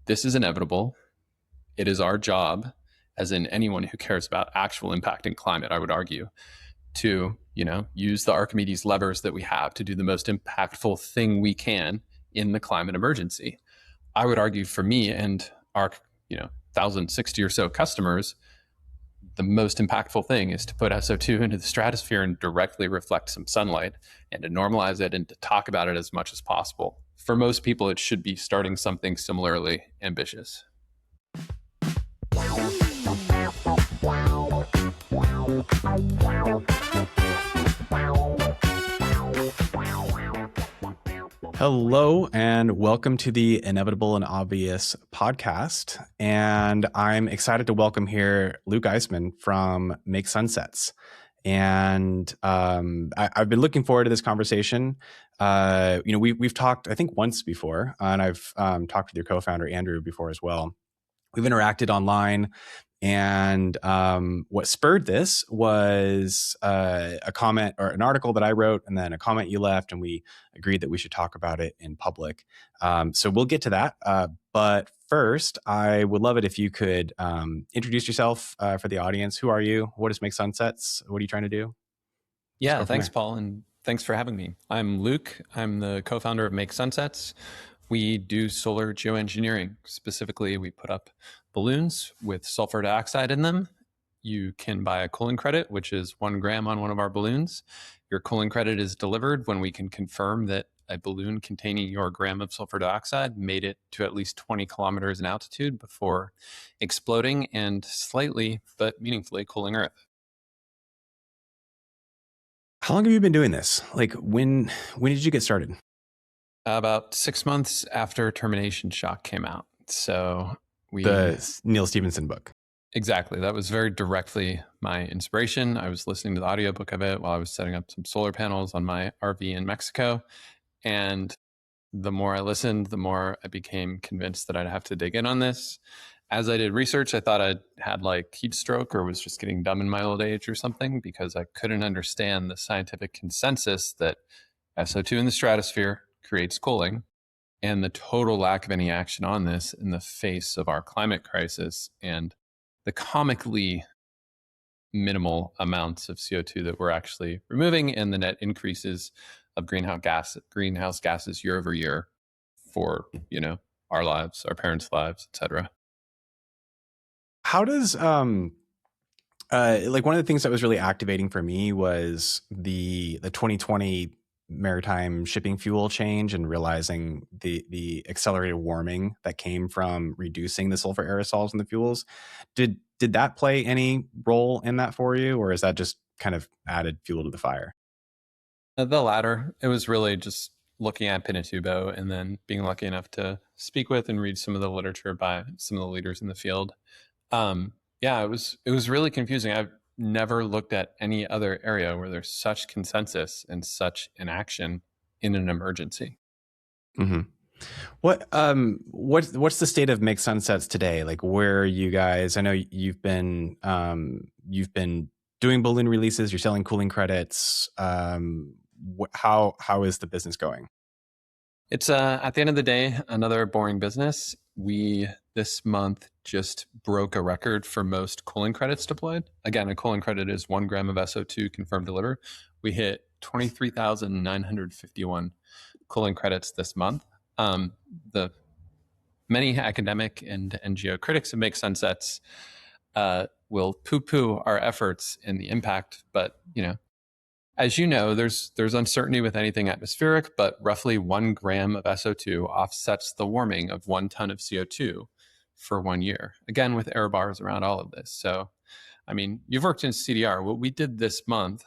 this is inevitable. It is our job, as in anyone who cares about actual impact in climate, I would argue, to, use the Archimedes levers that we have to do the most impactful thing we can in the climate emergency. I would argue for me and our, 1,060 or so customers, the most impactful thing is to put SO2 into the stratosphere and directly reflect some sunlight and to normalize it and to talk about it as much as possible. For most people, it should be starting something similarly ambitious. Hello and welcome to the Inevitable and Obvious podcast. And I'm excited to welcome here Luke Iseman from Make Sunsets. And I've been looking forward to this conversation. We've talked, I think, once before, and I've talked with your co-founder, Andrew, before as well. We've interacted online. And what spurred this was a comment or an article that I wrote and then a comment you left, and we agreed that we should talk about it in public. So we'll get to that. But first, I would love it if you could introduce yourself for the audience. Who are you? What is Make Sunsets? What are you trying to do? Yeah, thanks, Paul. And thanks for having me. I'm Luke. I'm the co-founder of Make Sunsets. We do solar geoengineering. Specifically, we put up balloons with sulfur dioxide in them. You can buy a cooling credit, which is 1 gram on one of our balloons. Your cooling credit is delivered when we can confirm that a balloon containing your gram of sulfur dioxide made it to at least 20 kilometers in altitude before exploding and slightly but meaningfully cooling Earth. How long have you been doing this? Like, when did you get started? About 6 months after Termination Shock came out. So the Neil Stephenson book. Exactly. That was very directly my inspiration. I was listening to the audiobook of it while I was setting up some solar panels on my RV in Mexico. And the more I listened, the more I became convinced that I'd have to dig in on this. As I did research, I thought I'd had like heat stroke or was just getting dumb in my old age or something, because I couldn't understand the scientific consensus that SO2 in the stratosphere creates cooling, and the total lack of any action on this in the face of our climate crisis and the comically minimal amounts of CO2 that we're actually removing, and the net increases of greenhouse gases year over year for, our lives, our parents' lives, etc. How does one of the things that was really activating for me was the 2020 maritime shipping fuel change, and realizing the accelerated warming that came from reducing the sulfur aerosols in the fuels. Did that play any role in that for you, or is that just kind of added fuel to the fire? The latter. It was really just looking at Pinatubo and then being lucky enough to speak with and read some of the literature by some of the leaders in the field. It was really confusing. I've never looked at any other area where there's such consensus and such inaction in an emergency. Mm-hmm. What's the state of Make Sunsets today? Like, where are you guys? I know you've been doing balloon releases. You're selling cooling credits. How is the business going? It's at the end of the day, another boring business. We this month just broke a record for most cooling credits deployed. Again, a cooling credit is 1 gram of SO2 confirmed delivered. We hit 23,951 cooling credits this month. The many academic and NGO critics of Make Sunsets will poo-poo our efforts and the impact, but as you know, there's uncertainty with anything atmospheric, but roughly 1 gram of SO2 offsets the warming of 1 ton of CO2 for 1 year. Again, with error bars around all of this. So, you've worked in CDR. What we did this month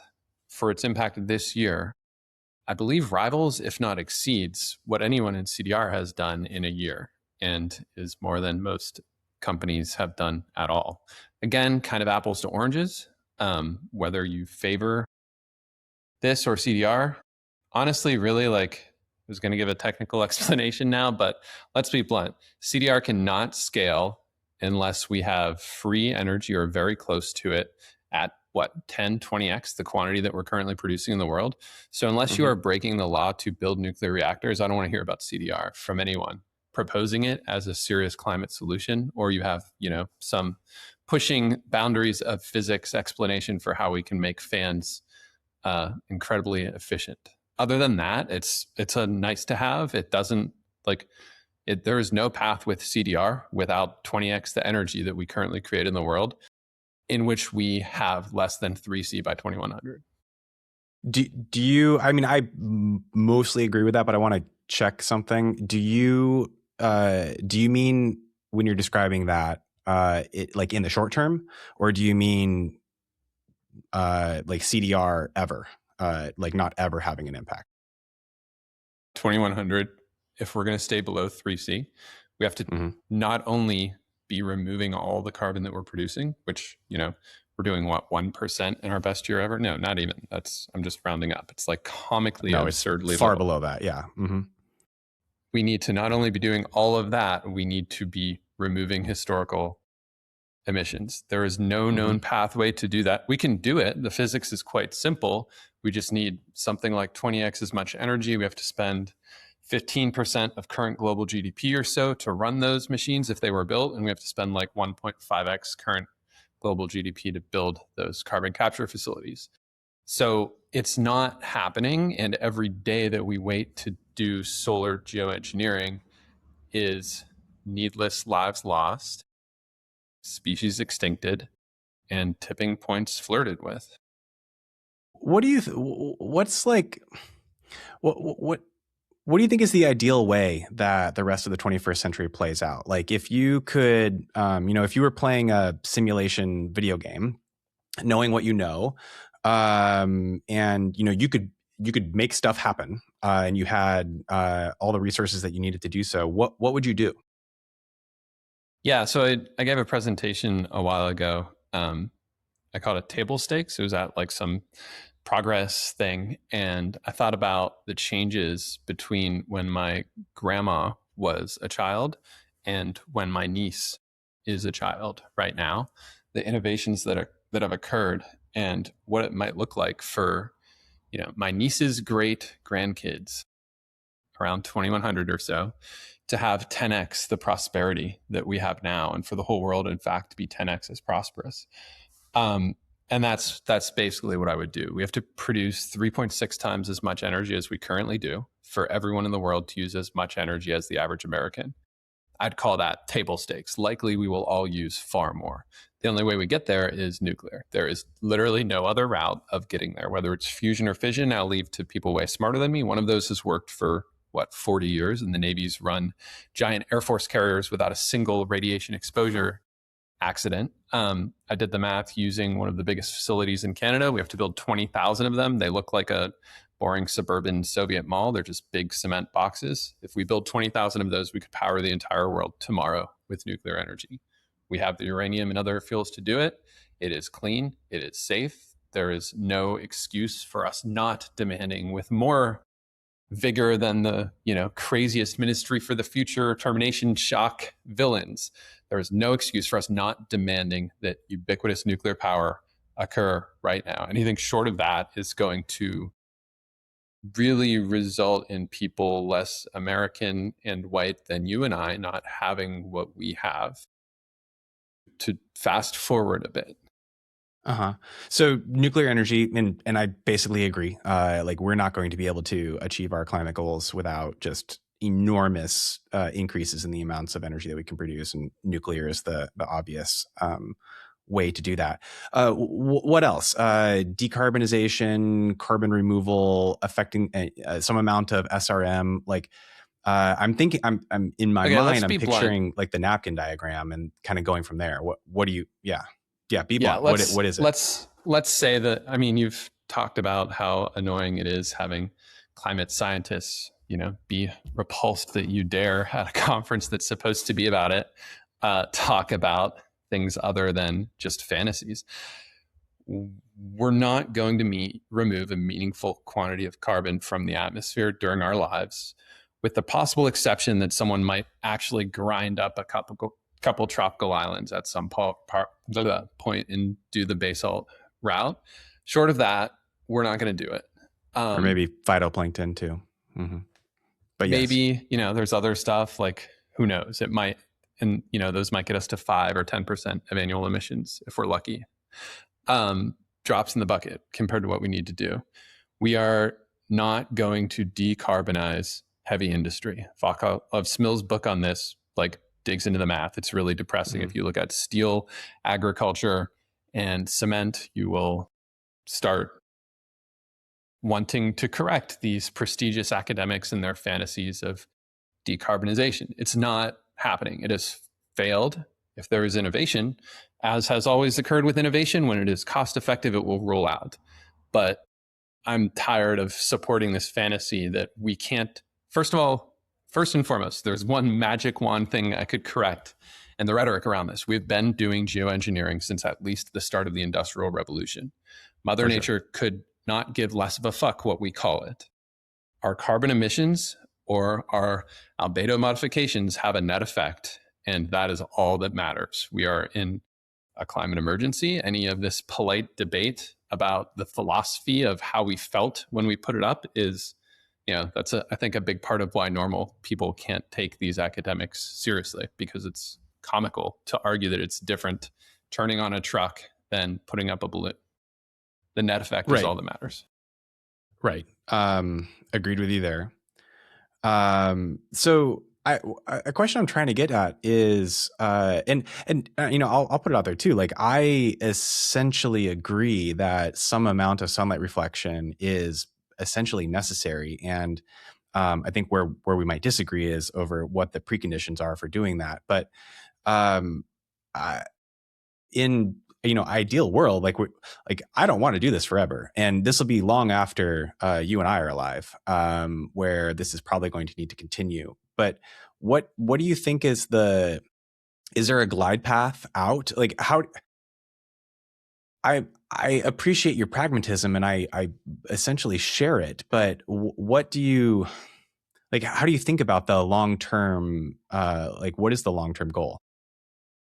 for its impact this year, I believe rivals, if not exceeds, what anyone in CDR has done in a year, and is more than most companies have done at all. Again, kind of apples to oranges. Whether you favor this or CDR, honestly, really, I was going to give a technical explanation now, but let's be blunt. CDR cannot scale unless we have free energy or very close to it at 10, 20x the quantity that we're currently producing in the world. So unless you are breaking the law to build nuclear reactors, I don't want to hear about CDR from anyone. proposing it as a serious climate solution, or you have, some pushing boundaries of physics explanation for how we can make fans incredibly efficient. Other than that, it's a nice to have. It doesn't there is no path with CDR without 20x the energy that we currently create in the world, in which we have less than 3C by 2100. Do you, I mean, I mostly agree with that, but I want to check something. Do you mean when you're describing that, like in the short term, or do you mean like CDR ever, like not ever having an impact? 2100, if we're going to stay below 3C, we have to not only be removing all the carbon that we're producing, which, we're doing 1% in our best year ever? No, not even. I'm just rounding up. It's like comically absurdly it's far low. below that. Yeah. We need to not only be doing all of that, we need to be removing historical emissions. There is no known pathway to do that. We can do it. The physics is quite simple. We just need something like 20x as much energy. We have to spend 15% of current global GDP or so to run those machines if they were built, and we have to spend like 1.5x current global GDP to build those carbon capture facilities. So it's not happening, and every day that we wait to do solar geoengineering is needless lives lost, species extincted, and tipping points flirted with. What do you what's like what do you think is the ideal way that the rest of the 21st century plays out? Like if you could, if you were playing a simulation video game, knowing what you know, and you could make stuff happen, and you had all the resources that you needed to do so. What would you do? Yeah, so I gave a presentation a while ago. I called it table stakes. It was at like some progress thing, and I thought about the changes between when my grandma was a child and when my niece is a child right now, the innovations that have occurred and what it might look like for my niece's great grandkids around 2100 or so to have 10x the prosperity that we have now, and for the whole world in fact to be 10x as prosperous. And that's basically what I would do. We have to produce 3.6 times as much energy as we currently do for everyone in the world to use as much energy as the average American. I'd call that table stakes. Likely we will all use far more. The only way we get there is nuclear. There is literally no other route of getting there, whether it's fusion or fission. I'll leave to people way smarter than me. One of those has worked for 40 years, and the Navy's run giant Air Force carriers without a single radiation exposure accident. I did the math using one of the biggest facilities in Canada. We have to build 20,000 of them. They look like a boring suburban Soviet mall. They're just big cement boxes. If we build 20,000 of those, we could power the entire world tomorrow with nuclear energy. We have the uranium and other fuels to do it. It is clean. It is safe. There is no excuse for us not demanding with more vigor than the craziest Ministry for the Future termination shock villains. There is no excuse for us not demanding that ubiquitous nuclear power occur right now. Anything short of that is going to really result in people less American and white than you and I not having what we have. To fast forward a bit. So nuclear energy, and I basically agree. Like we're not going to be able to achieve our climate goals without just enormous increases in the amounts of energy that we can produce, and nuclear is the obvious way to do that. What else? Decarbonization, carbon removal, affecting some amount of SRM. Like I'm thinking, I'm in my mind, I'm picturing blunt. Like the napkin diagram and kind of going from there. What do you? Yeah, be blunt. What is it? Let's say that, you've talked about how annoying it is having climate scientists, be repulsed that you dare at a conference that's supposed to be about it, talk about things other than just fantasies. We're not going to remove a meaningful quantity of carbon from the atmosphere during our lives, with the possible exception that someone might actually grind up a couple tropical islands at some point and do the basalt route. Short of that, we're not going to do it. Or maybe phytoplankton too. But maybe, there's other stuff like who knows? It might, and those might get us to 5 or 10% of annual emissions if we're lucky. Drops in the bucket compared to what we need to do. We are not going to decarbonize heavy industry. Of Smill's book on this, digs into the math. It's really depressing. If you look at steel, agriculture, and cement, you will start wanting to correct these prestigious academics and their fantasies of decarbonization. It's not happening. It has failed. If there is innovation, as has always occurred with innovation, when it is cost effective, it will roll out. But I'm tired of supporting this fantasy that we can't. First and foremost, there's one magic wand thing I could correct, and the rhetoric around this. We've been doing geoengineering since at least the start of the Industrial Revolution. Mother Nature could not give less of a fuck what we call it. Our carbon emissions or our albedo modifications have a net effect, and that is all that matters. We are in a climate emergency. Any of this polite debate about the philosophy of how we felt when we put it up is, that's I think a big part of why normal people can't take these academics seriously, because it's comical to argue that it's different turning on a truck than putting up a balloon. The net effect is all that matters. Right. Agreed with you there. So a question I'm trying to get at is, I'll put it out there too. I essentially agree that some amount of sunlight reflection is essentially necessary. And I think where we might disagree is over what the preconditions are for doing that. But in ideal world, I don't want to do this forever, and this will be long after you and I are alive, where this is probably going to need to continue. But what do you think is there a glide path out? How? I appreciate your pragmatism, and I essentially share it. But what do you how do you think about the long term? What is the long term goal?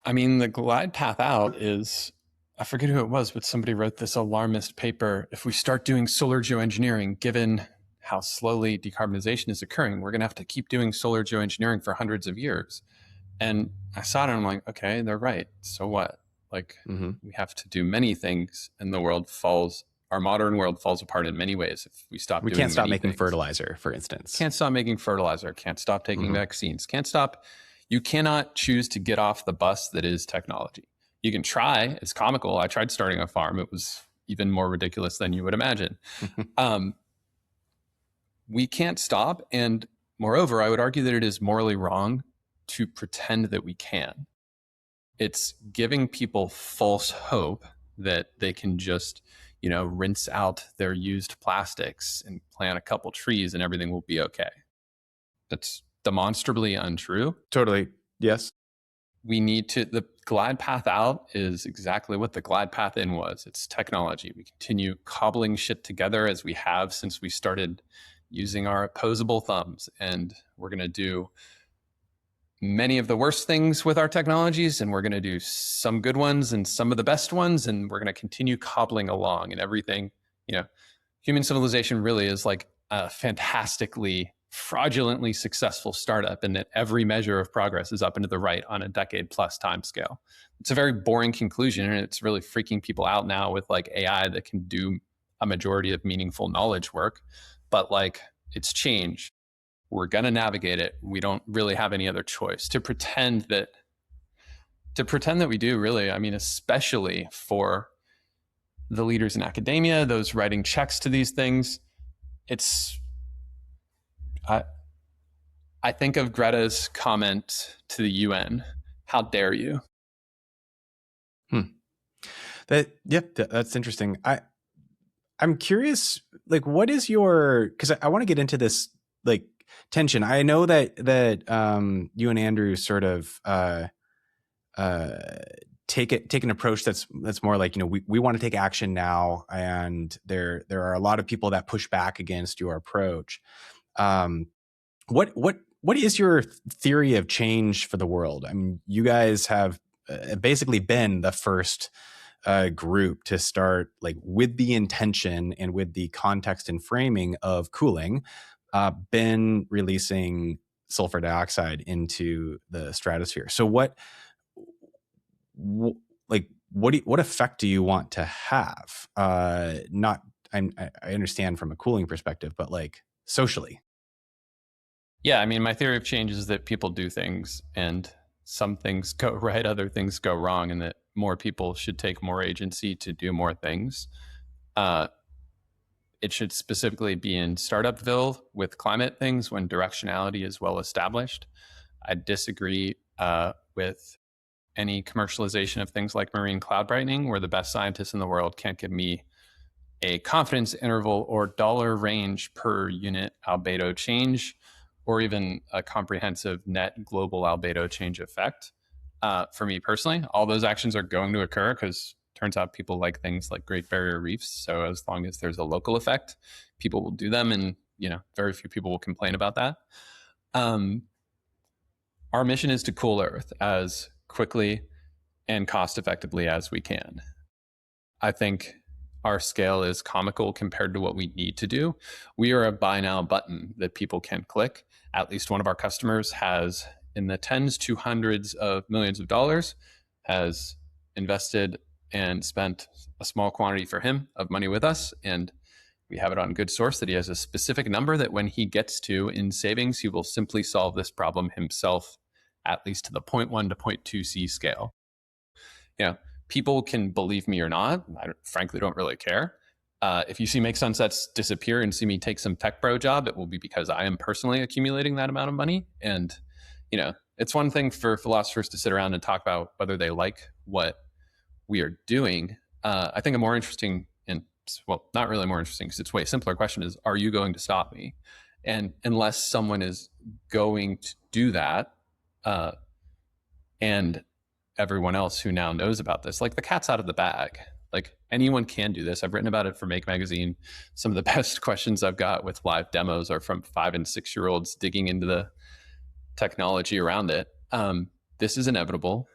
I mean, the glide path out is, I forget who it was, but somebody wrote this alarmist paper. If we start doing solar geoengineering, given how slowly decarbonization is occurring, we're going to have to keep doing solar geoengineering for hundreds of years. And I saw it and I'm like, okay, they're right. So what? We have to do many things, and our modern world falls apart in many ways if we stop doing. We can't stop making things. Fertilizer, for instance. Can't stop making fertilizer. Can't stop taking vaccines. You cannot choose to get off the bus that is technology. You can try. It's comical. I tried starting a farm. It was even more ridiculous than you would imagine. We can't stop. And moreover, I would argue that it is morally wrong to pretend that we can. It's giving people false hope that they can just, rinse out their used plastics and plant a couple trees and everything will be okay. That's demonstrably untrue. Totally. Yes. The glide path out is exactly what the glide path in was. It's technology. We continue cobbling shit together as we have since we started using our opposable thumbs. And we're going to do many of the worst things with our technologies, and we're going to do some good ones and some of the best ones. And we're going to continue cobbling along, and everything, human civilization really is like a fantastically fraudulently successful startup, and that every measure of progress is up and to the right on a decade plus time scale. It's a very boring conclusion, and it's really freaking people out now with AI that can do a majority of meaningful knowledge work. But it's change. We're going to navigate it. We don't really have any other choice. To pretend that we do, really, I mean, especially for the leaders in academia, those writing checks to these things, I think of Greta's comment to the UN, "How dare you?" That's interesting. I'm curious, what is your, because I want to get into this tension. I know that you and Andrew sort of take an approach that's more we want to take action now, and there are a lot of people that push back against your approach. What is your theory of change for the world? I mean, you guys have basically been the first group to start with the intention and with the context and framing of cooling, been releasing sulfur dioxide into the stratosphere. So what effect do you want to have? Not, I understand from a cooling perspective, but like socially. Yeah, I mean, my theory of change is that people do things and some things go right, other things go wrong, and that more people should take more agency to do more things. It should specifically be in Startupville with climate things when directionality is well established. I disagree with any commercialization of things like marine cloud brightening, where the best scientists in the world can't give me a confidence interval or dollar range per unit albedo change, or even a comprehensive net global albedo change effect. For me personally, all those actions are going to occur because turns out people like things like Great Barrier Reefs. So as long as there's a local effect, people will do them, and very few people will complain about that. Our mission is to cool Earth as quickly and cost effectively as we can. I think our scale is comical compared to what we need to do. We are a buy now button that people can click. At least one of our customers has, in the tens to hundreds of millions of dollars, has invested and spent a small quantity for him of money with us. And we have it on good source that he has a specific number that when he gets to in savings, he will simply solve this problem himself, at least to the 0.1 to 0.2 C scale. People can believe me or not. I frankly don't really care. If you see Make Sunsets disappear and see me take some tech bro job, it will be because I am personally accumulating that amount of money. And, it's one thing for philosophers to sit around and talk about whether they like what we are doing. I think a more interesting, and well, not really more interesting because it's way simpler question is, are you going to stop me? And unless someone is going to do that, and everyone else who now knows about this, like the cat's out of the bag. Like anyone can do this. I've written about it for Make Magazine. Some of the best questions I've got with live demos are from 5 and 6 year olds digging into the technology around it. This is inevitable.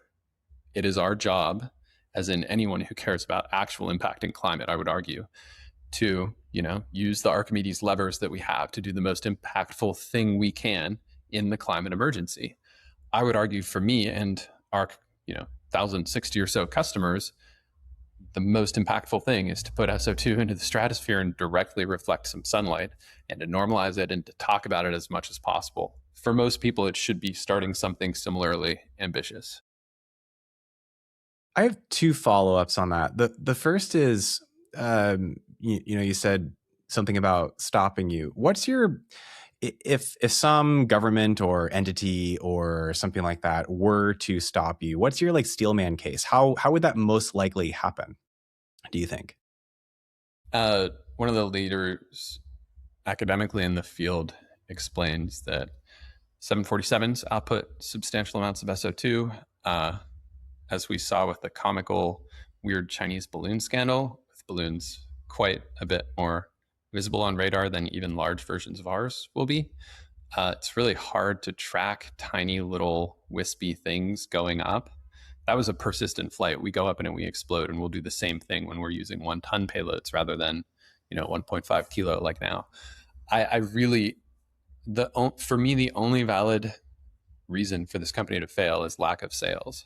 It is our job, as in anyone who cares about actual impact in climate, I would argue, to use the Archimedes levers that we have to do the most impactful thing we can in the climate emergency. I would argue for me and our 1,060 or so customers, the most impactful thing is to put SO2 into the stratosphere and directly reflect some sunlight, and to normalize it and to talk about it as much as possible. For most people, it should be starting something similarly ambitious. I have 2 follow-ups on that. The first is, you said something about stopping you. What's your, if some government or entity or something like that were to stop you, what's your like steelman case? How would that most likely happen, do you think? One of the leaders academically in the field explains that 747s output substantial amounts of SO2, as we saw with the comical weird Chinese balloon scandal, with balloons quite a bit more visible on radar than even large versions of ours will be. It's really hard to track tiny little wispy things going up. That was a persistent flight. We go up and we explode, and we'll do the same thing when we're using 1-ton payloads rather than 1.5 kilo like now. I really, for me, the only valid reason for this company to fail is lack of sales.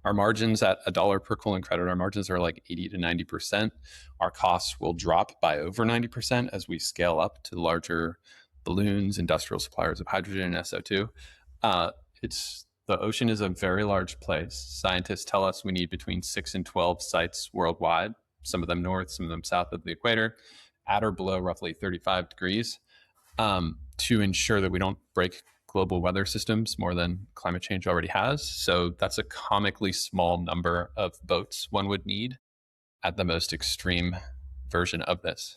Our margins at $1 per cooling credit, our margins are like 80 to 90%. Our costs will drop by over 90% as we scale up to larger balloons, industrial suppliers of hydrogen and SO2. The ocean is a very large place. Scientists tell us we need between 6 and 12 sites worldwide, some of them north, some of them south of the equator, at or below roughly 35 degrees, to ensure that we don't break global weather systems more than climate change already has. So that's a comically small number of boats one would need at the most extreme version of this.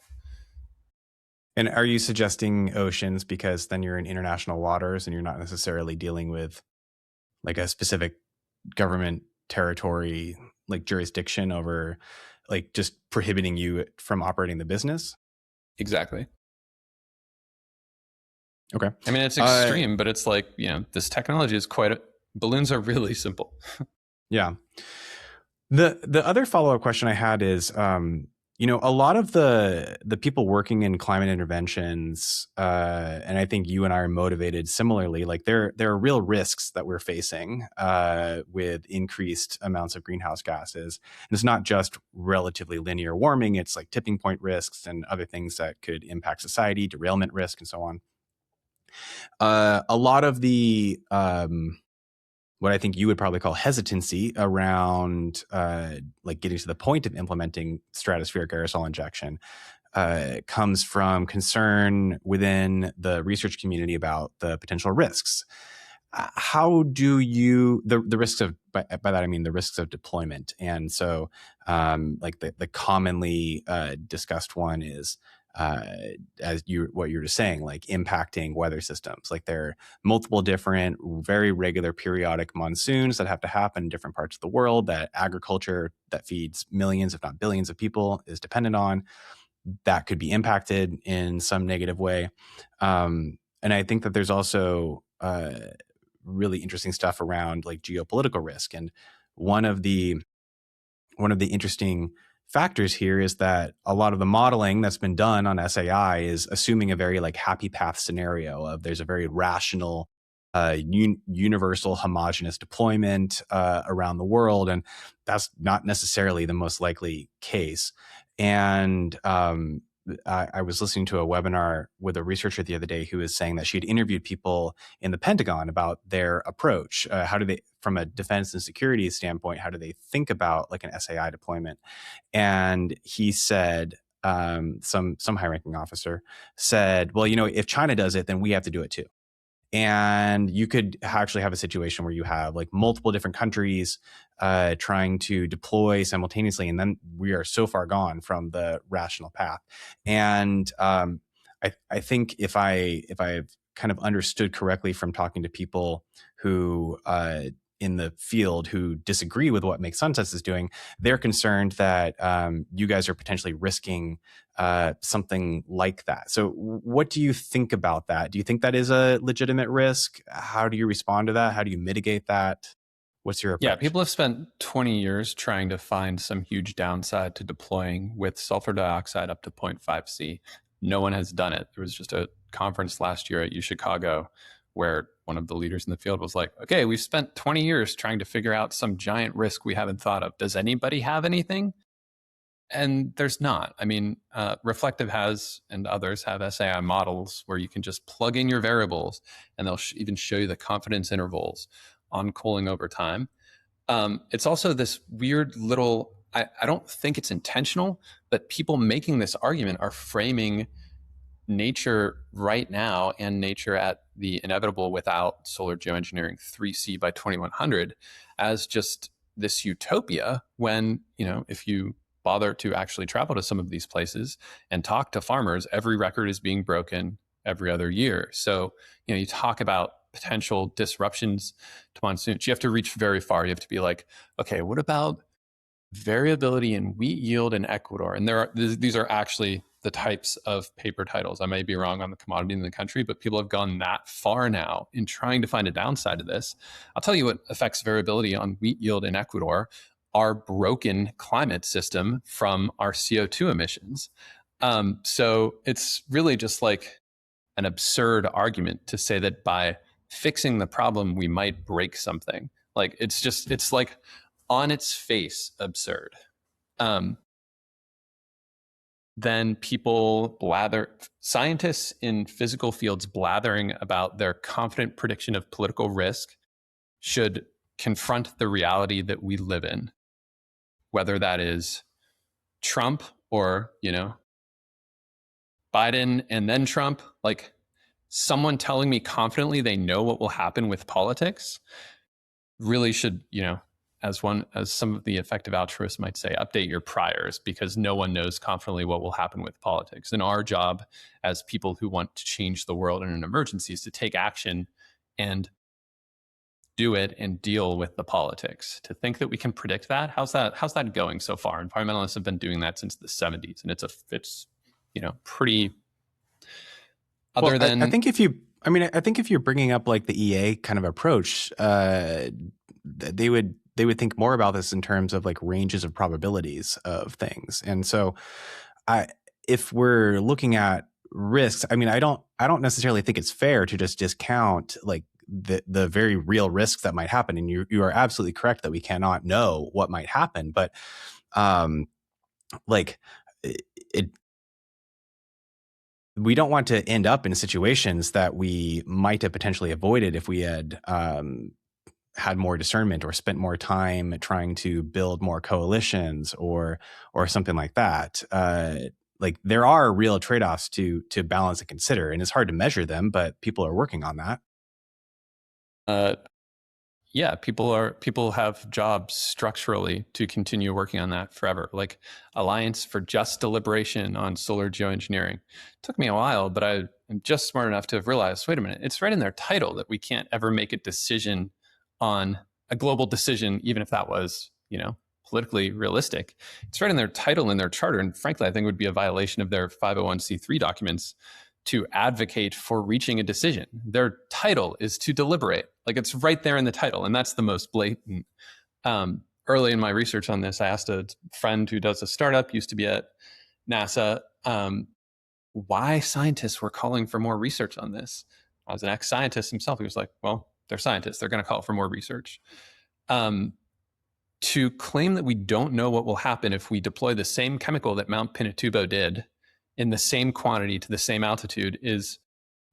And are you suggesting oceans because then you're in international waters and you're not necessarily dealing with like a specific government territory, like jurisdiction over like just prohibiting you from operating the business? Exactly. Okay. I mean, it's extreme, but it's like, this technology is balloons are really simple. Yeah. The other follow-up question I had is, A lot of the people working in climate interventions, and I think you and I are motivated similarly. Like there are real risks that we're facing with increased amounts of greenhouse gases, and it's not just relatively linear warming. It's like tipping point risks and other things that could impact society, derailment risk, and so on. A lot of the what I think you would probably call hesitancy around like getting to the point of implementing stratospheric aerosol injection comes from concern within the research community about the potential risks. How do you the risks of by that I mean the risks of deployment? And so like the commonly discussed one is as what you're just saying, like impacting weather systems. Like there are multiple different, very regular periodic monsoons that have to happen in different parts of the world that agriculture that feeds millions, if not billions of people is dependent on. That could be impacted in some negative way. And I think that there's also really interesting stuff around like geopolitical risk. And one of the interesting factors here is that a lot of the modeling that's been done on SAI is assuming a very like happy path scenario of there's a very rational, universal homogeneous deployment around the world. And that's not necessarily the most likely case. And I was listening to a webinar with a researcher the other day who was saying that she'd interviewed people in the Pentagon about their approach. How do they, from a defense and security standpoint, how do they think about like an SAI deployment? And he said, some high-ranking officer said, well, if China does it, then we have to do it too. And you could actually have a situation where you have like multiple different countries trying to deploy simultaneously, and then we are so far gone from the rational path. And I think if I've kind of understood correctly from talking to people who in the field who disagree with what Make Sunsets is doing, they're concerned that you guys are potentially risking something like that. So what do you think about that? Do you think that is a legitimate risk? How do you respond to that? How do you mitigate that? What's your approach? Yeah, people have spent 20 years trying to find some huge downside to deploying with sulfur dioxide up to 0.5 C. No one has done it. There was just a conference last year at UChicago where one of the leaders in the field was like, okay, we've spent 20 years trying to figure out some giant risk we haven't thought of. Does anybody have anything? And there's not. I mean, Reflective has, and others have SAI models where you can just plug in your variables and they'll even show you the confidence intervals on cooling over time. It's also this weird little, I don't think it's intentional, but people making this argument are framing nature right now and nature at the inevitable without solar geoengineering 3C by 2100 as just this utopia when, if you bother to actually travel to some of these places and talk to farmers, every record is being broken every other year. So, you talk about potential disruptions to monsoons. You have to reach very far. You have to be like, okay, what about variability in wheat yield in Ecuador? And these are actually the types of paper titles. I may be wrong on the commodity in the country, but people have gone that far now in trying to find a downside to this. I'll tell you what affects variability on wheat yield in Ecuador: our broken climate system from our CO2 emissions. So it's really just like an absurd argument to say that by fixing the problem, we might break something. Like it's like on its face absurd. Then people scientists in physical fields blathering about their confident prediction of political risk should confront the reality that we live in, whether that is Trump or, Biden and then Trump. Like, someone telling me confidently they know what will happen with politics really should, as some of the effective altruists might say, update your priors, because no one knows confidently what will happen with politics. And our job as people who want to change the world in an emergency is to take action and do it and deal with the politics. To think that we can predict that, how's that going so far? Environmentalists have been doing that since the 70s, and it's pretty. Other than, I think if you're bringing up like the EA kind of approach, they would they would think more about this in terms of like ranges of probabilities of things. And so if we're looking at risks, I mean, I don't necessarily think it's fair to just discount like the very real risks that might happen. And you are absolutely correct that we cannot know what might happen, but like it we don't want to end up in situations that we might have potentially avoided if we had had more discernment or spent more time trying to build more coalitions or something like that. Like there are real trade-offs to balance and consider, and it's hard to measure them, but people are working on that. Yeah, people have jobs structurally to continue working on that forever. Like Alliance for Just Deliberation on Solar Geoengineering. It took me a while, but I'm just smart enough to have realized, wait a minute, it's right in their title that we can't ever make a decision on a global decision, even if that was, politically realistic. It's right in their title in their charter. And frankly, I think it would be a violation of their 501c3 documents to advocate for reaching a decision. Their title is to deliberate. Like it's right there in the title. And that's the most blatant. Early in my research on this, I asked a friend who does a startup, used to be at NASA, why scientists were calling for more research on this. I was an ex-scientist himself. He was like, well, they're scientists. They're going to call for more research. To claim that we don't know what will happen if we deploy the same chemical that Mount Pinatubo did in the same quantity to the same altitude is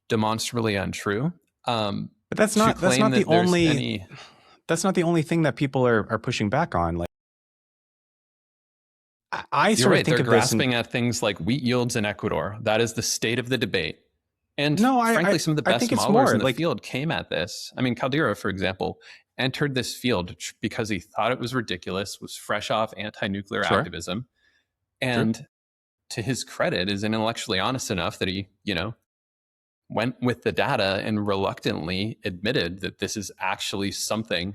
demonstrably untrue. But that's not the only that's not the only thing that people are pushing back on. Like I sort of think they're of grasping at things like wheat yields in Ecuador. That is the state of the debate. And frankly, some of the best modelers in the field came at this. I mean, Caldera, for example, entered this field because he thought it was ridiculous, was fresh off anti-nuclear activism, and to his credit, is intellectually honest enough that he, went with the data and reluctantly admitted that this is actually something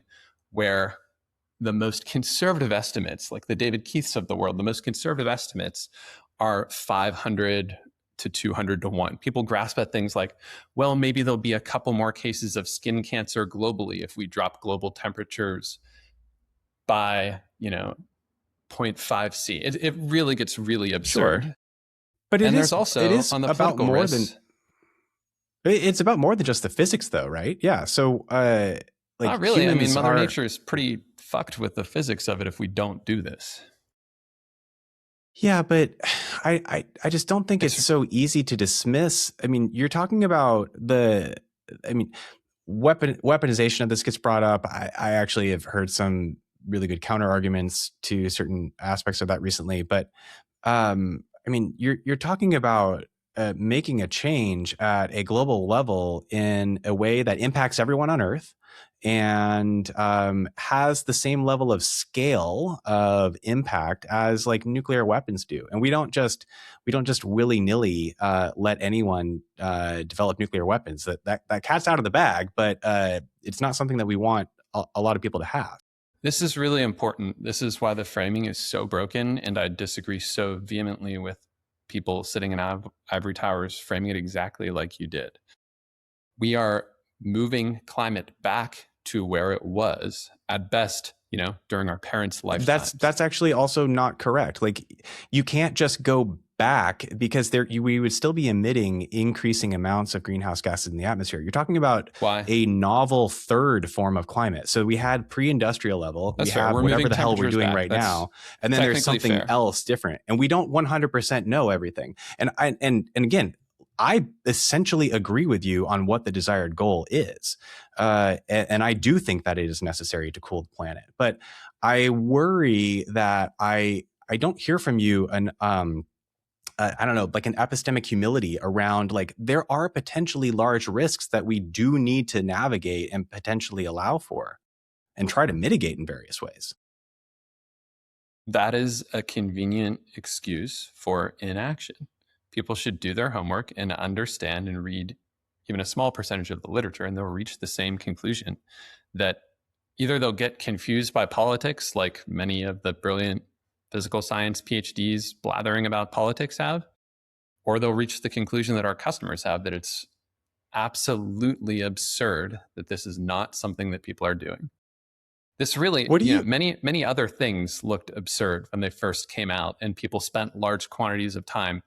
where the most conservative estimates, like the David Keiths of the world, the most conservative estimates are 500 to 200 to 1. People grasp at things like, well, maybe there'll be a couple more cases of skin cancer globally if we drop global temperatures by, 0.5 C. It really gets really absurd. Sure. But there's also on the about more risks, it's about more than just the physics though, right? Yeah. So like not really. I mean, Mother Nature is pretty fucked with the physics of it if we don't do this. Yeah, but I just don't think it's so easy to dismiss. I mean, you're talking about weaponization of this gets brought up. I actually have heard some really good counter arguments to certain aspects of that recently. But I mean, you're talking about making a change at a global level in a way that impacts everyone on Earth and has the same level of scale of impact as like nuclear weapons do. And we don't just willy-nilly let anyone develop nuclear weapons. That cat's out of the bag, but it's not something that we want a lot of people to have. This is really important. This is why the framing is so broken, and I disagree so vehemently with people sitting in ivory towers framing it exactly like you did. We are moving climate back to where it was at best, during our parents' lifetimes. That's actually also not correct. Like you can't just go back because we would still be emitting increasing amounts of greenhouse gases in the atmosphere. You're talking about a novel third form of climate. So we had pre-industrial level, we have whatever the hell we're doing right now, and then there's something else different. And we don't 100% know everything. And again, I essentially agree with you on what the desired goal is. And I do think that it is necessary to cool the planet. But I worry that I don't hear from you I don't know, like an epistemic humility around like there are potentially large risks that we do need to navigate and potentially allow for and try to mitigate in various ways. That is a convenient excuse for inaction. People should do their homework and understand and read even a small percentage of the literature, and they'll reach the same conclusion that either they'll get confused by politics, like many of the brilliant physical science PhDs blathering about politics have, or they'll reach the conclusion that our customers have, that it's absolutely absurd that this is not something that people are doing. This really, What do you? many other things looked absurd when they first came out, and people spent large quantities of time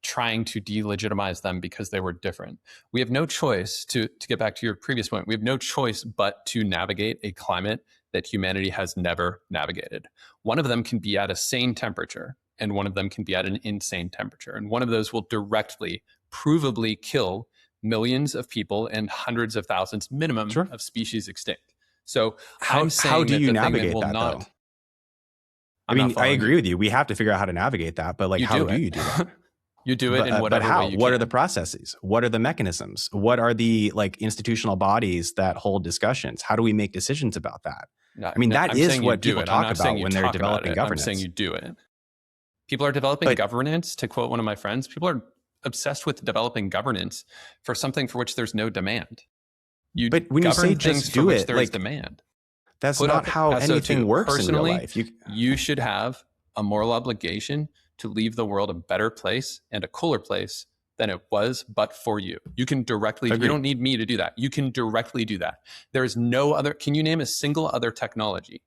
trying to delegitimize them because they were different. We have no choice, to get back to your previous point, we have no choice but to navigate a climate that humanity has never navigated. One of them can be at a sane temperature, and one of them can be at an insane temperature. And one of those will directly, provably kill millions of people and hundreds of thousands minimum Sure. of species extinct. So How do you navigate that, though? I mean, I agree with you. We have to figure out how to navigate that, but like, how do you do that? You do it in whatever but how? way you What can. are the processes? What are the mechanisms? What are the like institutional bodies that hold discussions? How do we make decisions about that? I mean, that is what people talk about when they're developing governance. I'm saying you do it. People are developing governance, to quote one of my friends, people are obsessed with developing governance for something for which there's no demand. But when you say just do it, there's demand. That's not how anything works in real life. You should have a moral obligation to leave the world a better place and a cooler place than it was but for you. You can directly, you don't need me to do that. You can directly do that. There is no other, can you name a single other technology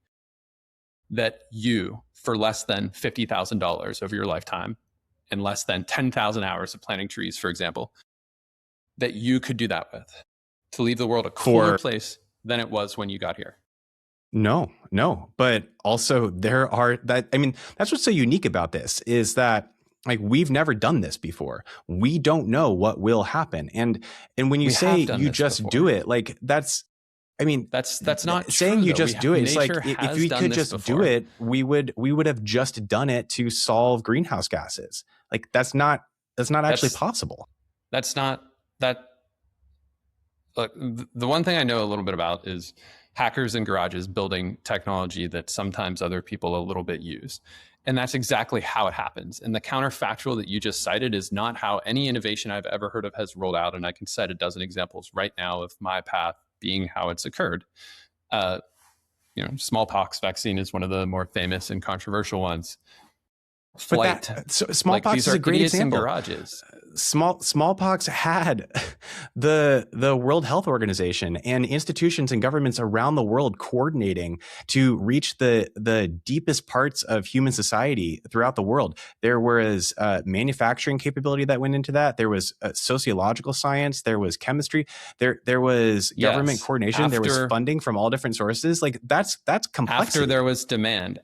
that you, for less than $50,000 over your lifetime and less than 10,000 hours of planting trees, for example, that you could do that with to leave the world a cooler place than it was when you got here? No. But also there are that's what's so unique about this is that like we've never done this before. We don't know what will happen. And when you say you just do it, like that's not saying true, you just do it. It's like if we could just do it, we would have just done it to solve greenhouse gases. Like that's not actually possible. That's not that. Look, the one thing I know a little bit about is hackers in garages building technology that sometimes other people a little bit use. And that's exactly how it happens. And the counterfactual that you just cited is not how any innovation I've ever heard of has rolled out. And I can cite a dozen examples right now of my path being how it's occurred. Smallpox vaccine is one of the more famous and controversial ones. Smallpox is a great example. In garages. Smallpox had the World Health Organization and institutions and governments around the world coordinating to reach the deepest parts of human society throughout the world. There was manufacturing capability that went into that. There was sociological science. There was chemistry. There was government coordination. There was funding from all different sources. Like that's complexity. After there was demand.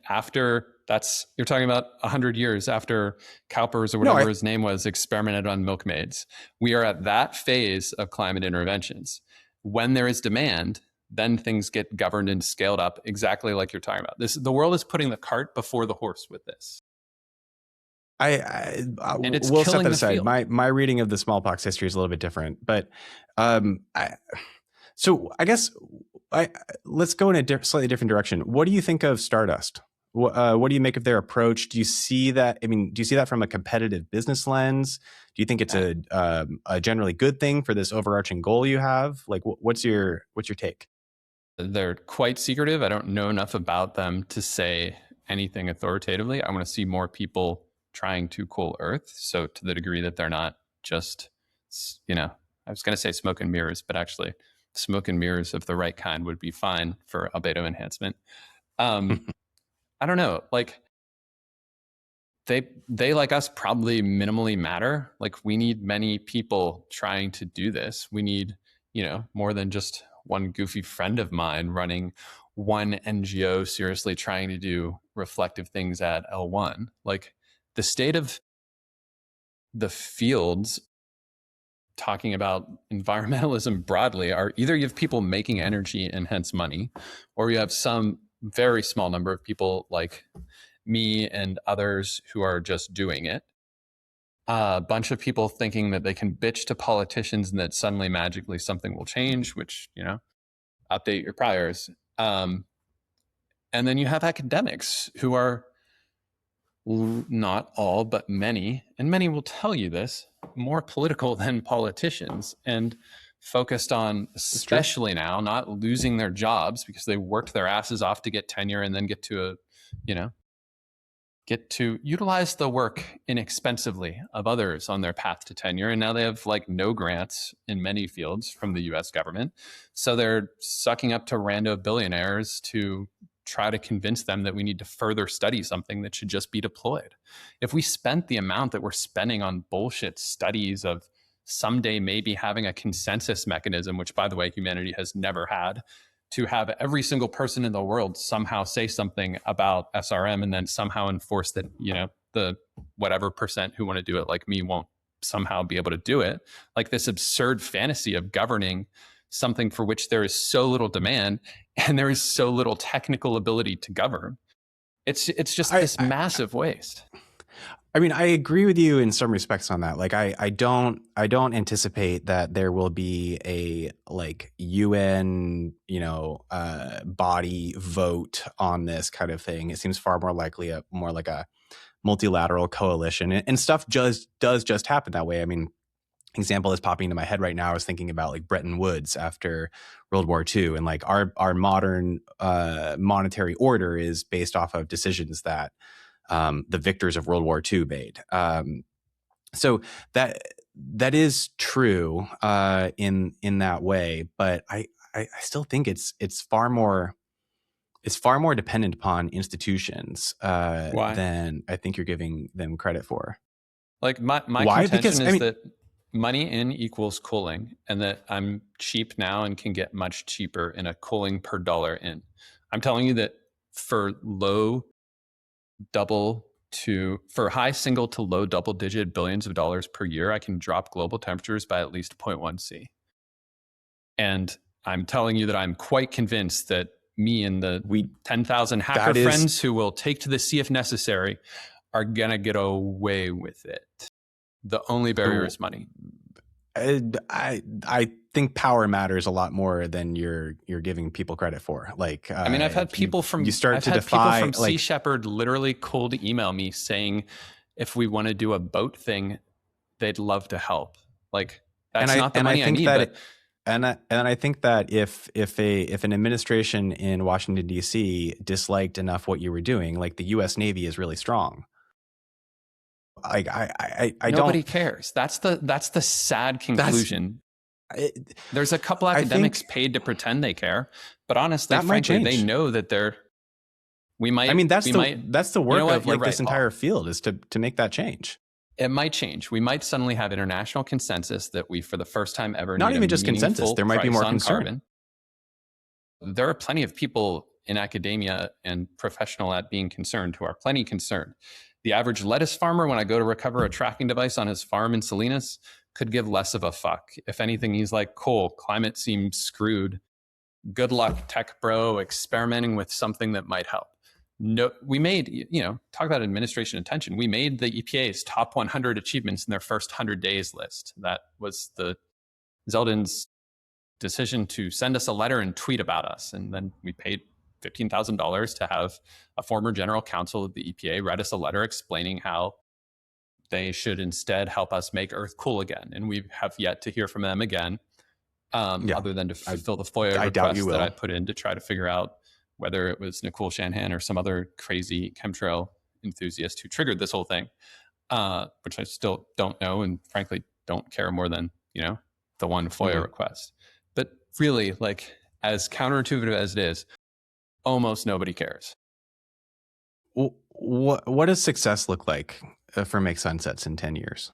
You're talking about 100 years after Cowper's or whatever his name was experimented on milkmaids. We are at that phase of climate interventions. When there is demand, then things get governed and scaled up exactly like you're talking about. The world is putting the cart before the horse with this. We'll set that aside. My reading of the smallpox history is a little bit different, but so I guess let's go in a slightly different direction. What do you think of Stardust? What do you make of their approach? Do you see that? I mean, do you see that from a competitive business lens? Do you think it's a generally good thing for this overarching goal you have? Like, what's your take? They're quite secretive. I don't know enough about them to say anything authoritatively. I want to see more people trying to cool Earth. So to the degree that they're not just, I was going to say smoke and mirrors, but actually smoke and mirrors of the right kind would be fine for albedo enhancement. I don't know, like they like us probably minimally matter. Like we need many people trying to do this. We need, more than just one goofy friend of mine running one NGO seriously trying to do reflective things at L1. Like the state of the fields talking about environmentalism broadly are either you have people making energy and hence money, or you have some very small number of people like me and others who are just doing it. A bunch of people thinking that they can bitch to politicians and that suddenly magically something will change, which, update your priors. And then you have academics who are not all, but many, and many will tell you this, more political than politicians and focused on, especially now, not losing their jobs because they worked their asses off to get tenure and then get to utilize the work inexpensively of others on their path to tenure. And now they have like no grants in many fields from the US government. So they're sucking up to rando billionaires to try to convince them that we need to further study something that should just be deployed. If we spent the amount that we're spending on bullshit studies of someday maybe having a consensus mechanism, which, by the way, humanity has never had, to have every single person in the world somehow say something about SRM and then somehow enforce that, the whatever percent who want to do it like me won't somehow be able to do it. Like this absurd fantasy of governing something for which there is so little demand and there is so little technical ability to govern. It's just this massive waste. I mean, I agree with you in some respects on that. Like, I don't anticipate that there will be a like UN, body vote on this kind of thing. It seems far more likely more like a multilateral coalition, and stuff does just happen that way. I mean, example is popping into my head right now. I was thinking about like Bretton Woods after World War II, and like our modern monetary order is based off of decisions that the victors of World War II made. So that is true in that way, but I still think it's far more dependent upon institutions than I think you're giving them credit for. Like my Why? contention is that money in equals cooling, and that I'm cheap now and can get much cheaper in a cooling per dollar in. I'm telling you that for high single to low double digit billions of dollars per year, I can drop global temperatures by at least 0.1 C. And I'm telling you that I'm quite convinced that me and the 10,000 hacker friends who will take to the sea if necessary are going to get away with it. The only barrier is money. I think power matters a lot more than you're giving people credit for. Like, I mean, I've had people from people from Sea Shepherd literally cold email me saying if we want to do a boat thing, they'd love to help. Like, that's not the money I need. And I think that if an administration in Washington D.C. disliked enough what you were doing, like the U.S. Navy is really strong. Like nobody cares. That's the sad conclusion. There's a couple academics paid to pretend they care, but honestly, frankly, they know that they're. We might. I mean, that's the work of like this entire field is to make that change. It might change. We might suddenly have international consensus that we, for the first time ever, not even just consensus. There might be more concern. Carbon. There are plenty of people in academia and professional at being concerned who are plenty concerned. The average lettuce farmer, when I go to recover a tracking device on his farm in Salinas, could give less of a fuck. If anything, he's like, cool, climate seems screwed. Good luck, tech bro, experimenting with something that might help. No, we made, talk about administration attention. We made the EPA's top 100 achievements in their first 100 days list. That was the Zeldin's decision to send us a letter and tweet about us. And then we paid $15,000 to have a former general counsel of the EPA write us a letter explaining how they should instead help us make Earth cool again. And we have yet to hear from them again, other than to fulfill the FOIA request that I put in to try to figure out whether it was Nicole Shanahan or some other crazy chemtrail enthusiast who triggered this whole thing, which I still don't know and frankly don't care more than, the one FOIA request. But really, like, as counterintuitive as it is, almost nobody cares. What does success look like for Make Sunsets in 10 years?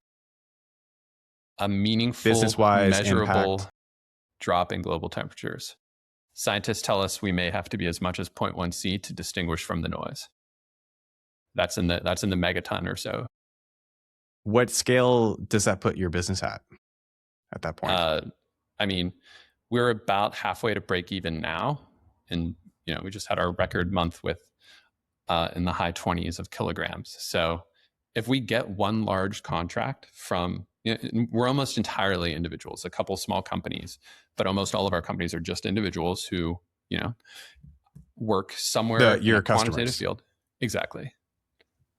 A meaningful, business-wise, measurable impact. Drop in global temperatures. Scientists tell us we may have to be as much as 0.1 C to distinguish from the noise. That's in the megaton or so. What scale does that put your business at that point? I mean, we're about halfway to break even now. And, we just had our record month with in the high 20s of kilograms. So if we get one large contract from, we're almost entirely individuals, a couple small companies, but almost all of our companies are just individuals who, work somewhere in a quantitative field. Exactly.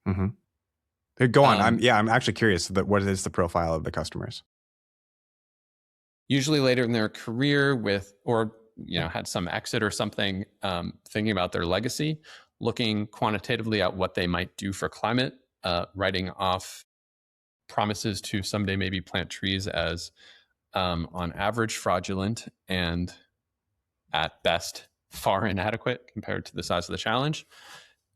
Mm-hmm. Go on. I'm actually curious that what is the profile of the customers? Usually later in their career had some exit or something, thinking about their legacy, looking quantitatively at what they might do for climate, writing off promises to someday maybe plant trees as on average fraudulent and at best far inadequate compared to the size of the challenge.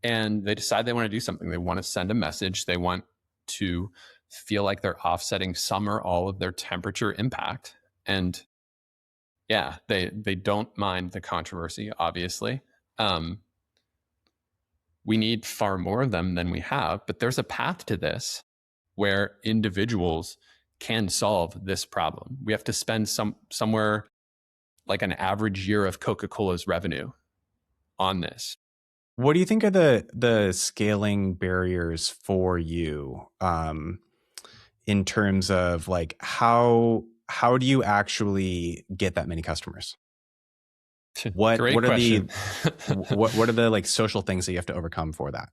And they decide they want to do something. They want to send a message. They want to feel like they're offsetting some or all of their temperature impact. And yeah, they don't mind the controversy, obviously. We need far more of them than we have, but there's a path to this where individuals can solve this problem. We have to spend somewhere like an average year of Coca-Cola's revenue on this. What do you think are the scaling barriers for you, in terms of like how do you actually get that many customers? Great what are question. what are the like social things that you have to overcome for that?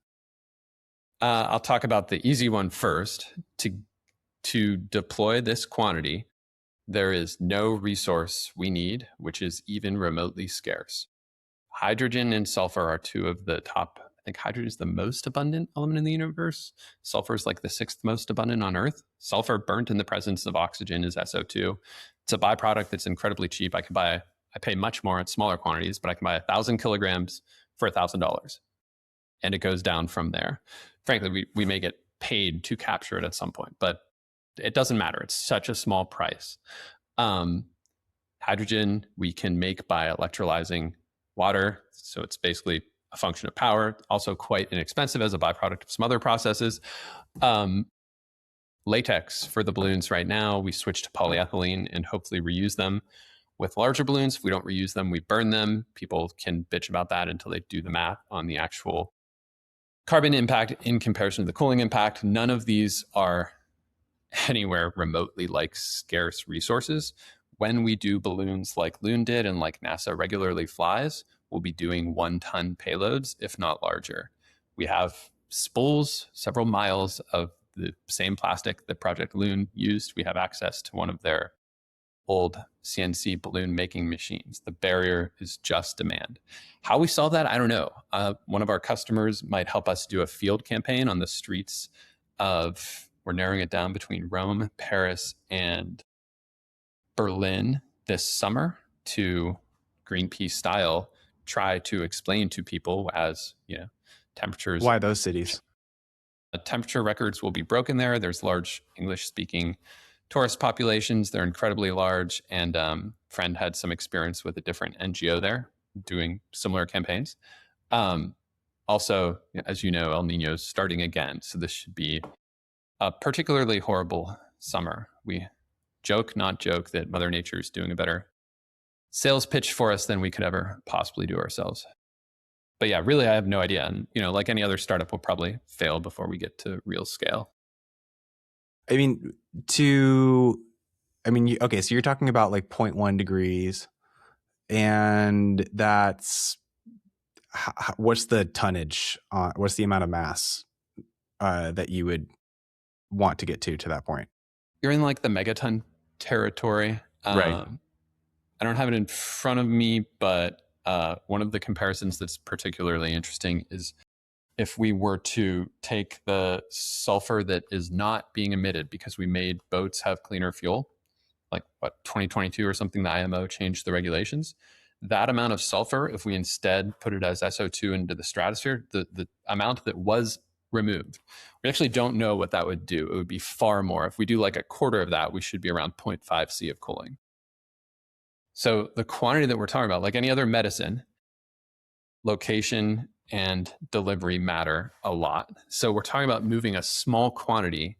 I'll talk about the easy one first. To deploy this quantity, there is no resource we need which is even remotely scarce. Hydrogen and sulfur are two of the top. I think hydrogen is the most abundant element in the universe. Sulfur is like the sixth most abundant on Earth. Sulfur burnt in the presence of oxygen is SO2. It's a byproduct that's incredibly cheap. I pay much more at smaller quantities, but I can buy 1,000 kilograms for $1,000. And it goes down from there. Frankly, we may get paid to capture it at some point, but it doesn't matter. It's such a small price. Hydrogen we can make by electrolyzing water. So it's basically a function of power, also quite inexpensive as a byproduct of some other processes. Latex for the balloons right now, we switch to polyethylene and hopefully reuse them. With larger balloons, if we don't reuse them, we burn them. People can bitch about that until they do the math on the actual carbon impact in comparison to the cooling impact. None of these are anywhere remotely like scarce resources. When we do balloons like Loon did and like NASA regularly flies, we'll be doing 1-ton payloads, if not larger. We have spools, several miles of the same plastic that Project Loon used. We have access to one of their old CNC balloon making machines. The barrier is just demand. How we solve that, I don't know. One of our customers might help us do a field campaign on the streets of, we're narrowing it down between Rome, Paris, and Berlin this summer to Greenpeace style, try to explain to people as, temperatures. Why those cities? Temperature records will be broken there. There's large English-speaking tourist populations. They're incredibly large. And friend had some experience with a different NGO there doing similar campaigns. Also, as you know, El Nino is starting again. So this should be a particularly horrible summer. We joke, not joke, that Mother Nature is doing a better sales pitch for us than we could ever possibly do ourselves. But yeah, really, I have no idea. And, like any other startup, will probably fail before we get to real scale. Okay, so you're talking about like 0.1 degrees, and that's what's the tonnage? What's the amount of mass that you would want to get to that point? You're in like the megaton territory. Right. I don't have it in front of me, but one of the comparisons that's particularly interesting is if we were to take the sulfur that is not being emitted because we made boats have cleaner fuel, like 2022 or something, the IMO changed the regulations. That amount of sulfur, if we instead put it as SO2 into the stratosphere, the amount that was removed, we actually don't know what that would do. It would be far more. If we do like a quarter of that, we should be around 0.5 C of cooling. So the quantity that we're talking about, like any other medicine, location and delivery matter a lot. So we're talking about moving a small quantity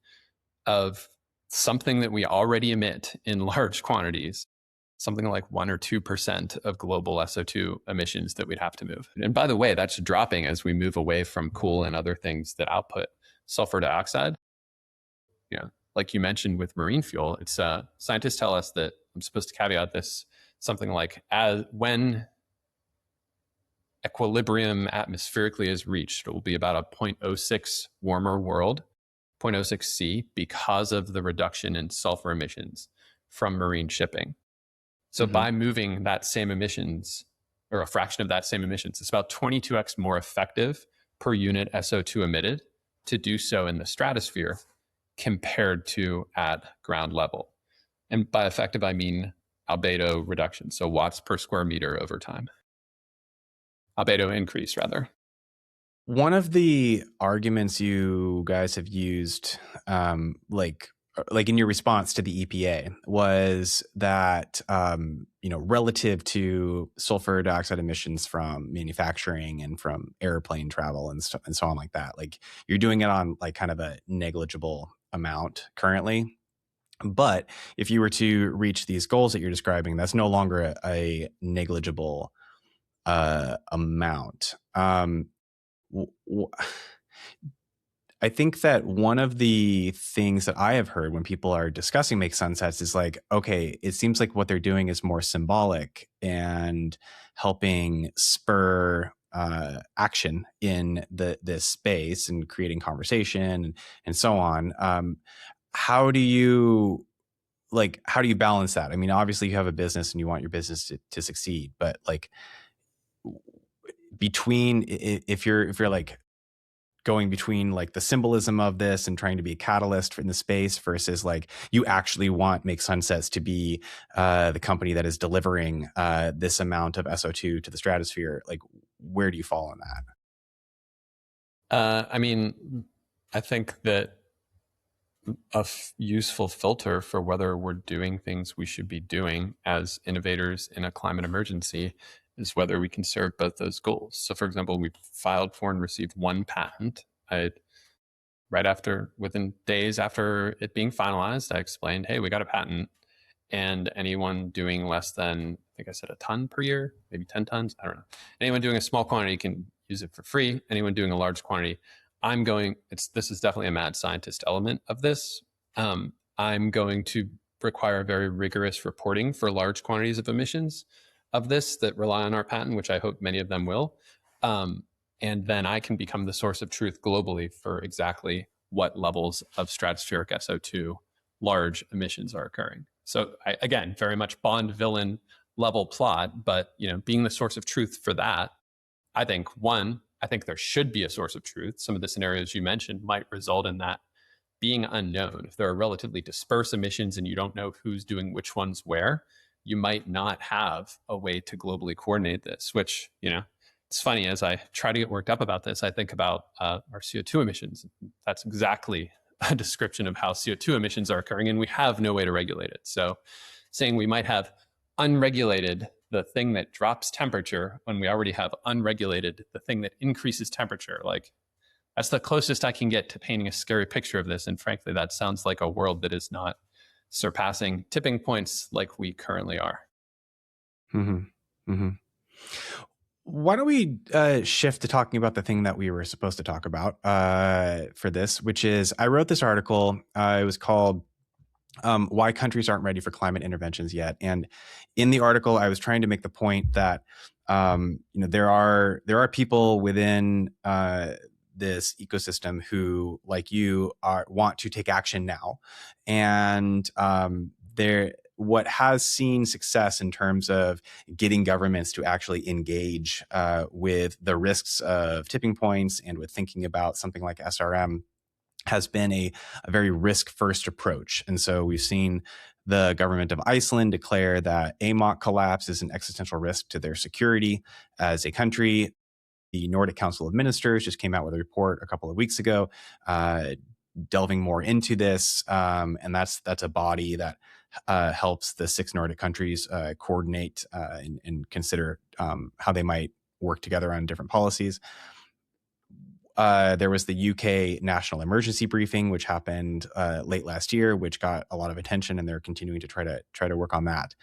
of something that we already emit in large quantities, something like 1 or 2% of global SO2 emissions that we'd have to move. And by the way, that's dropping as we move away from coal and other things that output sulfur dioxide. Like you mentioned with marine fuel, it's scientists tell us that, I'm supposed to caveat this, something like when equilibrium atmospherically is reached, it will be about a 0.06 warmer world, 0.06 C, because of the reduction in sulfur emissions from marine shipping. So by moving that same emissions, or a fraction of that same emissions, it's about 22x more effective per unit SO2 emitted to do so in the stratosphere compared to at ground level. And by effective, I mean albedo reduction, so watts per square meter over time. albedo increase rather. One of the arguments you guys have used, like in your response to the EPA, was that relative to sulfur dioxide emissions from manufacturing and from airplane travel and so on like that, like you're doing it on like kind of a negligible amount currently. But if you were to reach these goals that you're describing, that's no longer a negligible amount. I think that one of the things that I have heard when people are discussing Make Sunsets is like, okay, it seems like what they're doing is more symbolic and helping spur action in this space and creating conversation and so on. How do you balance that? I mean, obviously you have a business and you want your business to succeed, but like between if you're like going between like the symbolism of this and trying to be a catalyst in the space versus like you actually want Make Sunsets to be the company that is delivering this amount of SO2 to the stratosphere, like where do you fall on that? I mean, I think that a useful filter for whether we're doing things we should be doing as innovators in a climate emergency is whether we can serve both those goals. So for example, we filed for and received one patent. Within days after it being finalized, I explained, hey, we got a patent, and anyone doing less than, I think I said a ton per year, maybe 10 tons, I don't know. Anyone doing a small quantity can use it for free. Anyone doing a large quantity, this is definitely a mad scientist element of this. I'm going to require very rigorous reporting for large quantities of emissions of this that rely on our patent, which I hope many of them will. And then I can become the source of truth globally for exactly what levels of stratospheric SO2 large emissions are occurring. So again, very much Bond villain level plot, but being the source of truth for that, I think there should be a source of truth. Some of the scenarios you mentioned might result in that being unknown. If there are relatively dispersed emissions and you don't know who's doing which ones where, you might not have a way to globally coordinate this, which, it's funny, as I try to get worked up about this, I think about our CO2 emissions. That's exactly a description of how CO2 emissions are occurring, and we have no way to regulate it. So saying we might have unregulated the thing that drops temperature when we already have unregulated the thing that increases temperature, like that's the closest I can get to painting a scary picture of this. And frankly, that sounds like a world that is not surpassing tipping points like we currently are. Mm-hmm. Mm-hmm. Why don't we shift to talking about the thing that we were supposed to talk about for this, which is I wrote this article. It was called Why Countries Aren't Ready for Climate Interventions Yet. And in the article, I was trying to make the point that there are people within this ecosystem who, like you, want to take action now, and what has seen success in terms of getting governments to actually engage with the risks of tipping points and with thinking about something like SRM has been a very risk-first approach. And so we've seen the government of Iceland declare that AMOC collapse is an existential risk to their security as a country. The Nordic Council of Ministers just came out with a report a couple of weeks ago delving more into this. And that's a body that helps the 6 Nordic countries coordinate and consider how they might work together on different policies. There was the UK National Emergency Briefing, which happened late last year, which got a lot of attention, and they're continuing to try to work on that.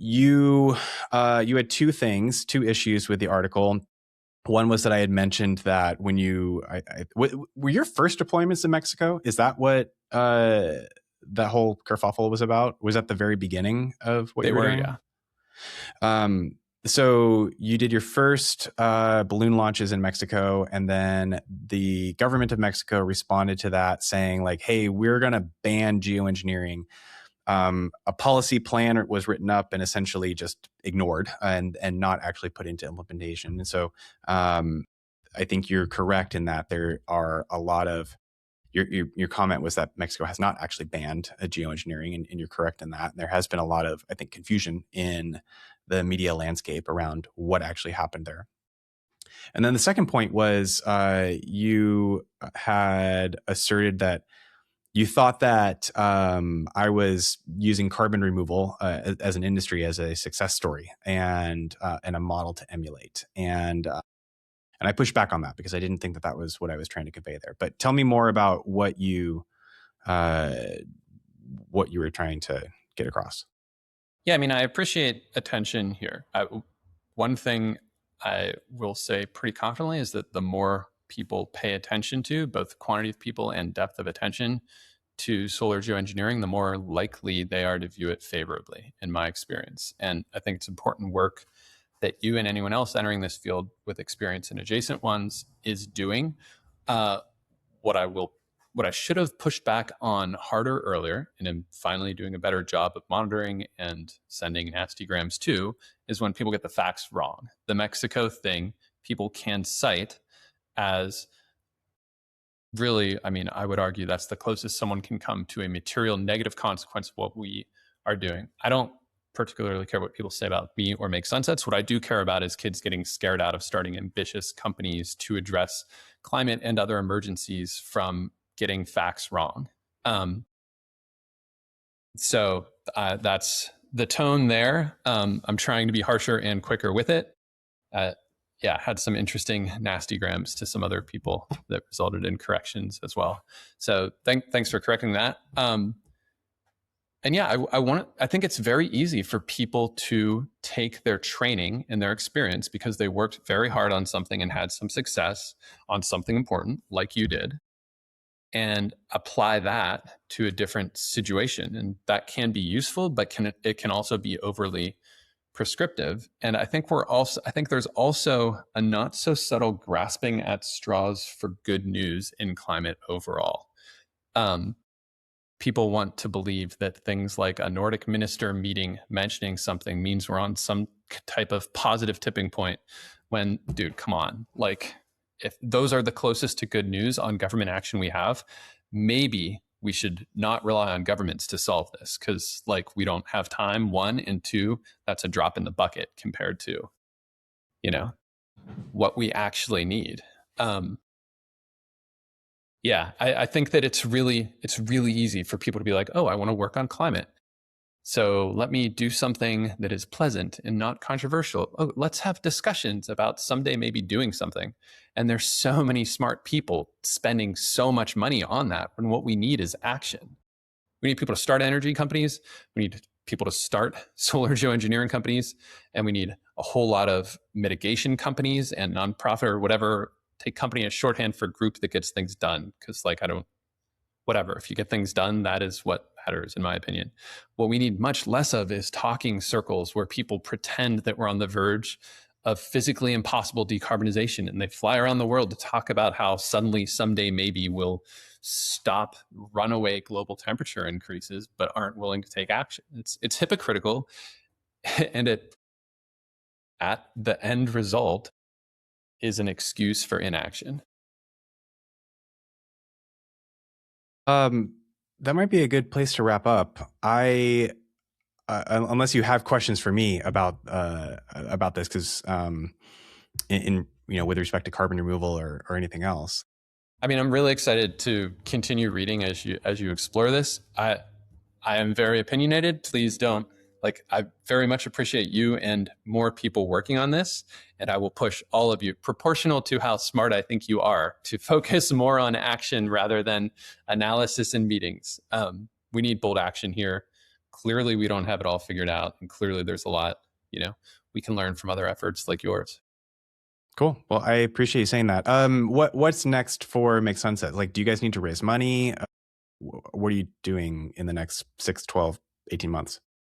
You had two issues with the article. One was that I had mentioned that when were your first deployments in Mexico? Is that what that whole kerfuffle was about? Was that the very beginning of what you were doing? Yeah. So you did your first balloon launches in Mexico, and then the government of Mexico responded to that saying like, hey, we're going to ban geoengineering. A policy plan was written up and essentially just ignored and not actually put into implementation. And so I think you're correct in that there are a lot of your comment was that Mexico has not actually banned geoengineering, and you're correct in that. There has been a lot of, I think, confusion in the media landscape around what actually happened there. And then the second point was you had asserted that you thought that I was using carbon removal as an industry as a success story and a model to emulate. And I pushed back on that because I didn't think that that was what I was trying to convey there. But tell me more about what you were trying to get across. Yeah, I mean, I appreciate attention here. One thing I will say pretty confidently is that the more people pay attention to, both quantity of people and depth of attention to solar geoengineering, the more likely they are to view it favorably, in my experience. And I think it's important work that you and anyone else entering this field with experience in adjacent ones is doing. What I should have pushed back on harder earlier, and am finally doing a better job of monitoring and sending nasty grams to, is when people get the facts wrong. The Mexico thing, people can cite as really, I mean, I would argue that's the closest someone can come to a material negative consequence of what we are doing. I don't particularly care what people say about me or Make Sunsets. What I do care about is kids getting scared out of starting ambitious companies to address climate and other emergencies from getting facts wrong. So that's the tone there. I'm trying to be harsher and quicker with it. Yeah, had some interesting nasty grams to some other people that resulted in corrections as well. So thanks for correcting that. And yeah, I think it's very easy for people to take their training and their experience because they worked very hard on something and had some success on something important, like you did, and apply that to a different situation. And that can be useful, but it can also be overly prescriptive. And I think there's also a not so subtle grasping at straws for good news in climate overall. People want to believe that things like a Nordic minister meeting mentioning something means we're on some type of positive tipping point when, dude, come on. Like, if those are the closest to good news on government action we have, maybe we should not rely on governments to solve this because, like, we don't have time, one, and two, that's a drop in the bucket compared to, what we actually need. Yeah, I think that it's really easy for people to be like, oh, I want to work on climate. So let me do something that is pleasant and not controversial. Oh, let's have discussions about someday maybe doing something. And there's so many smart people spending so much money on that when what we need is action. We need people to start energy companies. We need people to start solar geoengineering companies. And we need a whole lot of mitigation companies and nonprofit or whatever. Take company as shorthand for group that gets things done. Because whatever, if you get things done, that is what matters, in my opinion. What we need much less of is talking circles where people pretend that we're on the verge of physically impossible decarbonization. And they fly around the world to talk about how suddenly, someday, maybe we'll stop runaway global temperature increases, but aren't willing to take action. It's hypocritical. And at the end result is an excuse for inaction. That might be a good place to wrap up. Unless you have questions for me about this, because in with respect to carbon removal or anything else. I mean, I'm really excited to continue reading as you explore this. I am very opinionated. Please don't. I very much appreciate you and more people working on this, and I will push all of you, proportional to how smart I think you are, to focus more on action rather than analysis and meetings. We need bold action here. Clearly, we don't have it all figured out, and clearly there's a lot, we can learn from other efforts like yours. Cool. Well, I appreciate you saying that. What's next for Make Sunsets? Do you guys need to raise money? What are you doing in the next 6, 12, 18 months?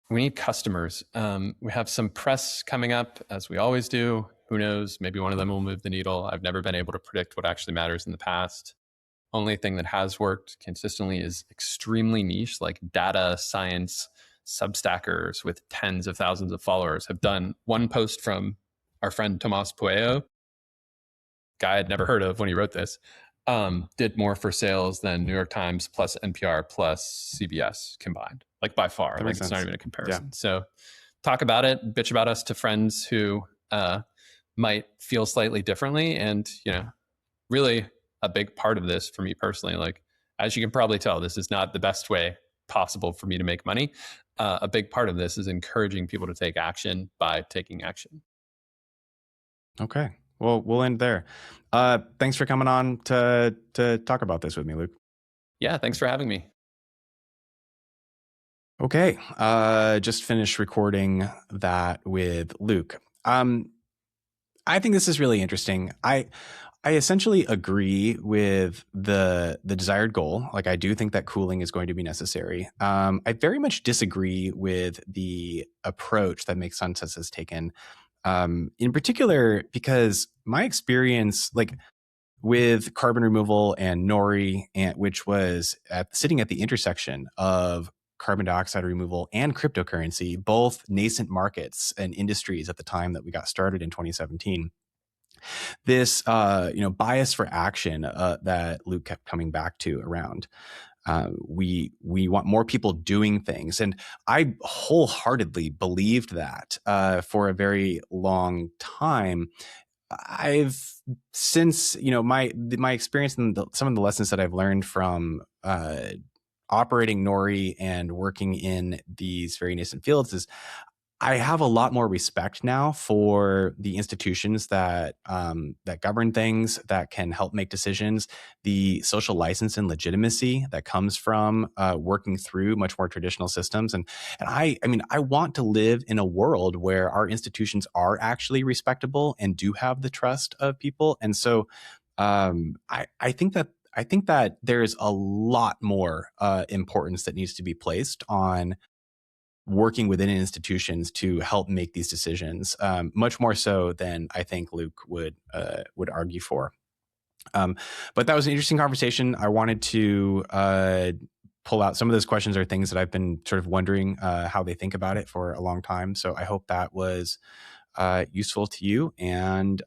We need customers. We have some press coming up, as we always do. Who knows? Maybe one of them will move the needle. I've never been able to predict what actually matters in the past. Only thing that has worked consistently is extremely niche, like data science substackers with tens of thousands of followers have done one post from our friend Tomas Puello, guy I'd never heard of when he wrote this, did more for sales than New York Times plus NPR plus CBS combined, by far. It's not even a comparison. Yeah. So talk about it, bitch about us to friends who might feel slightly differently. And, really a big part of this for me personally, like, as you can probably tell, this is not the best way possible for me to make money. A big part of this is encouraging people to take action by taking action. Okay. Well, we'll end there. Thanks for coming on to talk about this with me, Luke. Yeah, thanks for having me. Okay. Just finished recording that with Luke. I think this is really interesting. I essentially agree with the desired goal. Like, I do think that cooling is going to be necessary. I very much disagree with the approach that Make Sunsets has taken. In particular, because my experience, like with carbon removal and nori, which was sitting at the intersection of carbon dioxide removal and cryptocurrency, both nascent markets and industries at the time that we got started in 2017. This bias for action that Luke kept coming back to around. We want more people doing things, and I wholeheartedly believed that for a very long time. I've since my experience and some of the lessons that I've learned from operating Nori and working in these very nascent fields is I have a lot more respect now for the institutions that govern things, that can help make decisions, the social license and legitimacy that comes from working through much more traditional systems. And I mean, I want to live in a world where our institutions are actually respectable and do have the trust of people. And so I think that there's a lot more importance that needs to be placed on working within institutions to help make these decisions, much more so than I think Luke would argue for. But that was an interesting conversation. I wanted to pull out some of those questions are things that I've been sort of wondering how they think about it for a long time. So I hope that was useful to you. And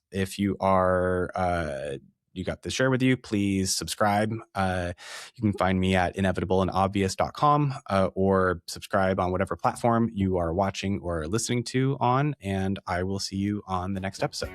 if you are you got this share with you, please subscribe. You can find me at inevitableandobvious.com or subscribe on whatever platform you are watching or listening to on, and I will see you on the next episode.